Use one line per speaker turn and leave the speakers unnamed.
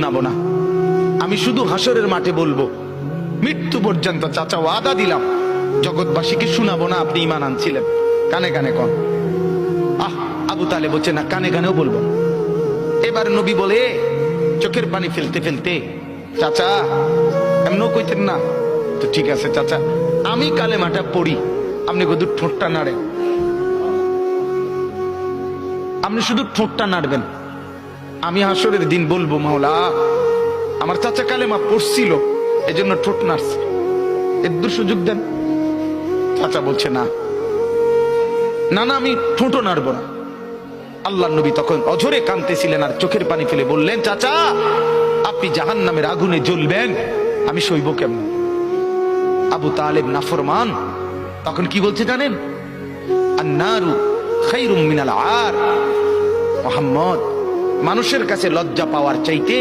শোনাবো না, আমি শুধু হাসরের মাঠে বলবো, মৃত্যু পর্যন্ত চাচা ওয়াদা দিলাম জগৎবাসীকে শোনাবো না আপনি ঈমান আনছিলেন। কানে কানে কন। আবু তালেব বলছে না, কানে কানেও বলবো না। এবার নবী বলে চোখের পানি ফেলতে ফেলতে, চাচা এমনও কইতেন না তো, ঠিক আছে চাচা আমি কালেমাটা পড়ি, আপনি শুধু ঠোঁটটা নাড়েন, আপনি শুধু ঠোঁটটা নাড়বেন, আমি হাসরের দিন বলবো মাওলা আমার চাচা কালেমা পড়ছিল এজন্য ঠোঁট নাড়ছে, একটু সুযোগ দেন। চাচা বলছে না না না, আমি ঠোঁটও নাড়বো না। আল্লাহ নবী তখন অঝরে কাঁদতেছিলেন আর চোখের পানি ফেলে বললেন, চাচা আপনি জাহান্নামের আগুনে জ্বলবেন, আমি সইব কেমন? আবু তালেব নাফরমান তখন কি বলছে জানেন? আন্নারু খায়রুম মিনাল আর। মুহাম্মদ, মানুষের কাছে লজ্জা পাওয়ার চাইতে